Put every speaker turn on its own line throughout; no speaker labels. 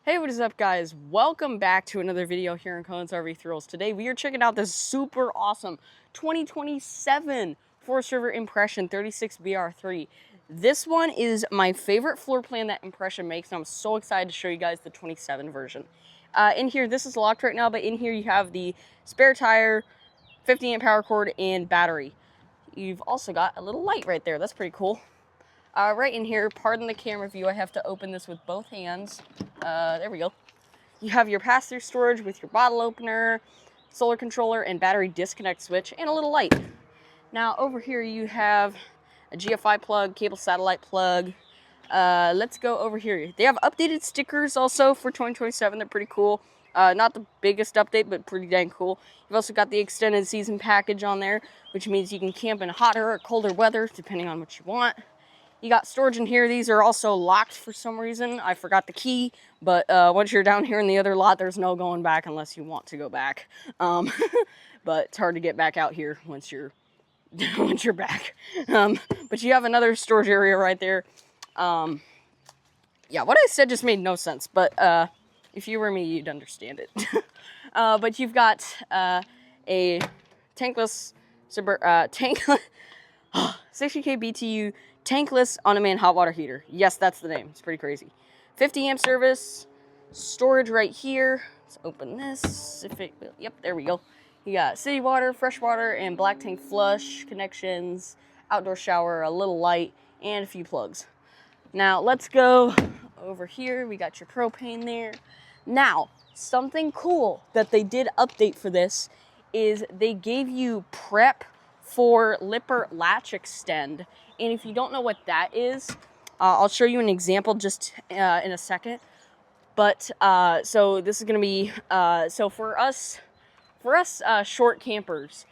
Hey, what is up, guys? Welcome back to another video here on Cohen's RV Thrills. Today we are checking out this super awesome 2027 Forest River Impression 36BR3. This one is my favorite floor plan that Impression makes, and I'm so excited to show you guys the 27 version. In here, this is locked right now, but in here you have the spare tire, 50 amp power cord, and battery. You've also got a little light right there. That's pretty cool. Right in here, pardon the camera view, I have to open this with both hands. There we go. You have your pass-through storage with your bottle opener, solar controller, and battery disconnect switch, and a little light. Now, over here you have a GFI plug, cable satellite plug. Let's go over here. They have updated stickers also for 2027. They're pretty cool. Not the biggest update, but pretty dang cool. You've also got the extended season package on there, which means you can camp in hotter or colder weather, depending on what you want. You got storage in here. These are also locked for some reason. I forgot the key, but once you're down here in the other lot, there's no going back unless you want to go back. But it's hard to get back out here once you're back. But you have another storage area right there. Yeah, what I said just made no sense, but if you were me, you'd understand it. But you've got a tankless 60K BTU tankless on-demand hot water heater. Yes, that's the name. It's pretty crazy. 50 amp service, storage right here. Let's open this. Yep, there we go. You got city water, fresh water, and black tank flush connections, outdoor shower, a little light, and a few plugs. Now, let's go over here. We got your propane there. Now, something cool that they did update for this is they gave you prep for Lipper latch extend. And if you don't know what that is, I'll show you an example just in a second. But so this is going to be so for us short campers,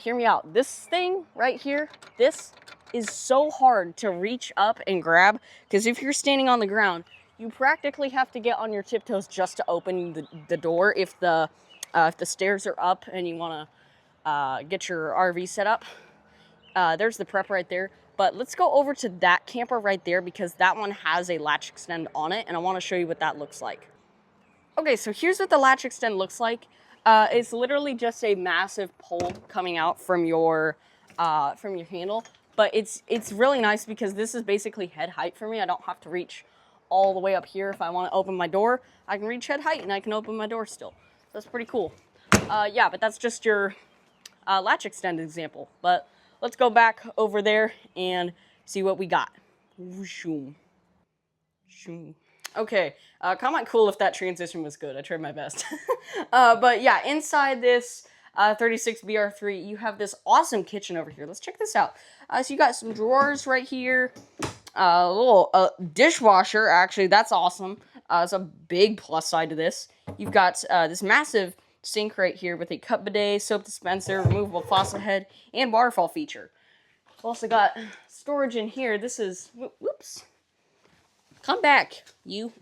hear me out. This thing right here, this is so hard to reach up and grab, because if you're standing on the ground, you practically have to get on your tiptoes just to open the door if the stairs are up and you want to get your RV set up. There's the prep right there. But let's go over to that camper right there, because that one has a latch extend on it, and I want to show you what that looks like. Okay, so here's what the latch extend looks like. It's literally just a massive pole coming out from your handle, but it's really nice because this is basically head height for me. I don't have to reach all the way up here. If I want to open my door, I can reach head height and I can open my door still. That's pretty cool. Yeah, but that's just your latch extend example. But let's go back over there and see what we got. Okay, comment cool if that transition was good. I tried my best. But yeah, inside this 36BR3, you have this awesome kitchen over here. Let's check this out. So you got some drawers right here. A little dishwasher, actually, that's awesome. It's a big plus side to this. You've got this massive sink right here with a cup bidet, soap dispenser, removable faucet head, and waterfall feature. We've also got storage in here. This is, whoops, come back, you.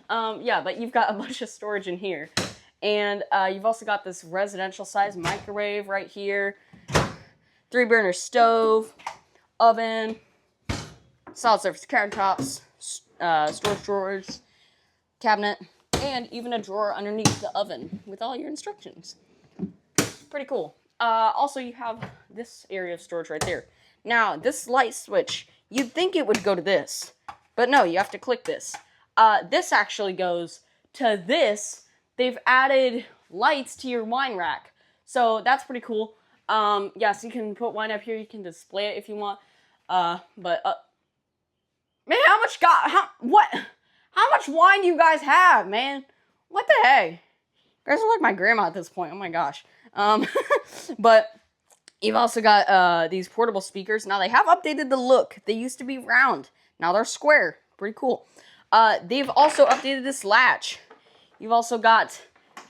Yeah, but you've got a bunch of storage in here. And you've also got this residential size microwave right here, 3-burner stove, oven, solid surface countertops, storage drawers, cabinet, and even a drawer underneath the oven with all your instructions. Pretty cool. Also, you have this area of storage right there. Now, this light switch, you'd think it would go to this, but no, you have to click this. This actually goes to this. They've added lights to your wine rack, so that's pretty cool. Yeah, so you can put wine up here. You can display it if you want. Man, how much wine do you guys have, man? What the heck? You guys are like my grandma at this point. Oh my gosh. But you've also got these portable speakers. Now, they have updated the look. They used to be round. Now they're square. Pretty cool. They've also updated this latch. You've also got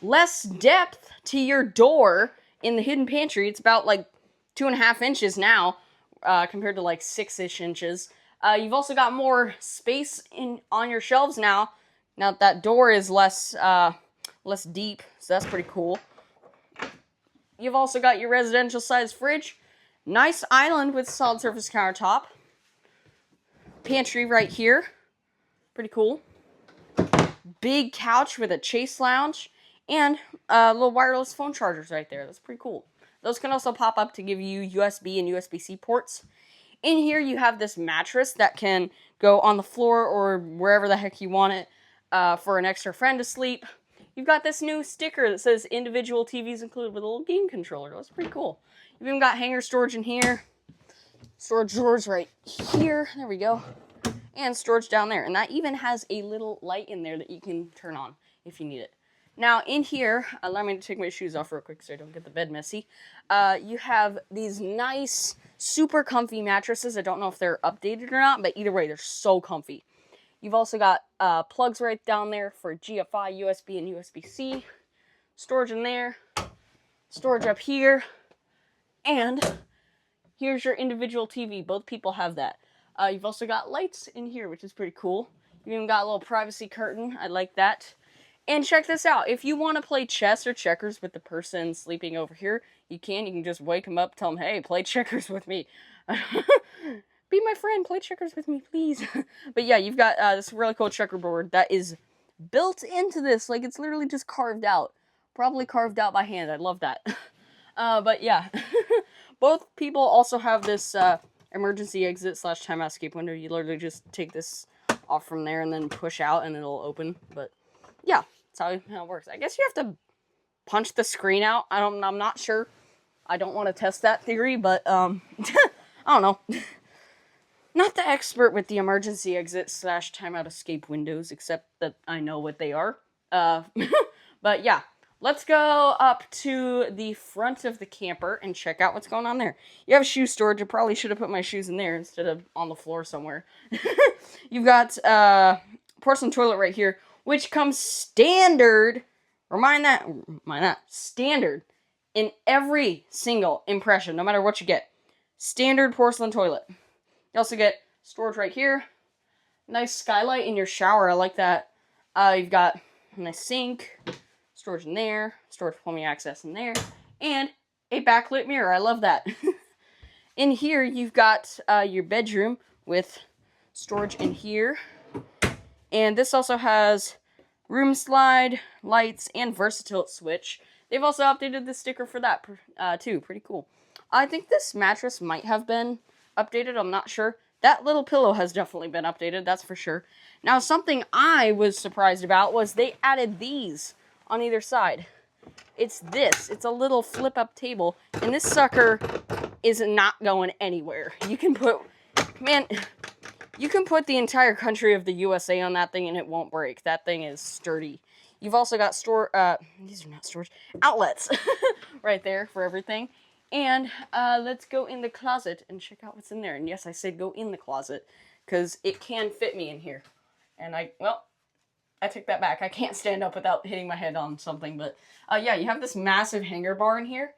less depth to your door in the hidden pantry. It's about like 2.5 inches now, compared to like 6-ish inches. You've also got more space on your shelves now. Now that door is less deep, so that's pretty cool. You've also got your residential size fridge. Nice island with solid surface countertop. Pantry right here. Pretty cool. big couch with a chase lounge and little wireless phone chargers right there. That's pretty cool. Those can also pop up to give you USB and USB-C ports. In here, you have this mattress that can go on the floor or wherever the heck you want it for an extra friend to sleep. You've got this new sticker that says individual TVs included with a little game controller. That's pretty cool. You've even got hanger storage in here. Storage drawers right here. There we go. And storage down there. And that even has a little light in there that you can turn on if you need it. Now, in here, allow me to take my shoes off real quick so I don't get the bed messy. You have these nice, super comfy mattresses. I don't know if they're updated or not, but either way, they're so comfy. You've also got plugs right down there for GFI, USB, and USB-C. Storage in there. Storage up here. And here's your individual TV. Both people have that. You've also got lights in here, which is pretty cool. You've even got a little privacy curtain. I like that. And check this out. If you want to play chess or checkers with the person sleeping over here, you can. You can just wake them up, tell them, hey, play checkers with me. Be my friend, play checkers with me, please. But yeah, you've got this really cool checkerboard that is built into this. Like, it's literally just carved out. Probably carved out by hand. I love that. But yeah. Both people also have this emergency exit / timeout escape window. You literally just take this off from there and then push out and it'll open. But yeah, that's how it works. I guess you have to punch the screen out. I'm not sure. I don't want to test that theory, but I don't know. Not the expert with the emergency exit / timeout escape windows, except that I know what they are. But yeah, let's go up to the front of the camper and check out what's going on there. You have shoe storage. I probably should have put my shoes in there instead of on the floor somewhere. You've got porcelain toilet right here, which comes standard. Remind that standard in every single impression, no matter what you get. Standard porcelain toilet. You also get storage right here. Nice skylight in your shower. I like that. You've got a nice sink. Storage in there. Storage plumbing access in there. And a backlit mirror. I love that. In here, you've got your bedroom with storage in here. And this also has room slide, lights, and versatile switch. They've also updated the sticker for that too. Pretty cool. I think this mattress might have been updated. I'm not sure. That little pillow has definitely been updated. That's for sure. Now, something I was surprised about was they added these on either side. It's this. It's a little flip-up table. And this sucker is not going anywhere. You can put... Man... You can put the entire country of the USA on that thing and it won't break. That thing is sturdy. You've also got these are not storage, outlets right there for everything. And let's go in the closet and check out what's in there. And yes, I said go in the closet because it can fit me in here. And I take that back. I can't stand up without hitting my head on something. But yeah, you have this massive hanger bar in here.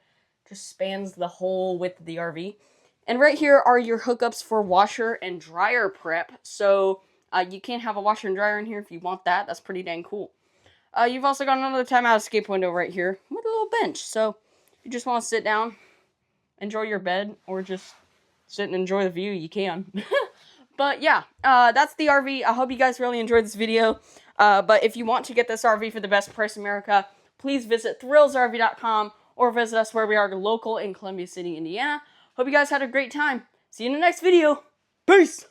Just spans the whole width of the RV. And right here are your hookups for washer and dryer prep. So you can have a washer and dryer in here if you want that. That's pretty dang cool. You've also got another timeout escape window right here with a little bench. So if you just want to sit down, enjoy your bed, or just sit and enjoy the view, you can. But yeah, that's the RV. I hope you guys really enjoyed this video. But if you want to get this RV for the best price in America, please visit thrillsrv.com or visit us where we are local in Columbia City, Indiana. Hope you guys had a great time. See you in the next video. Peace!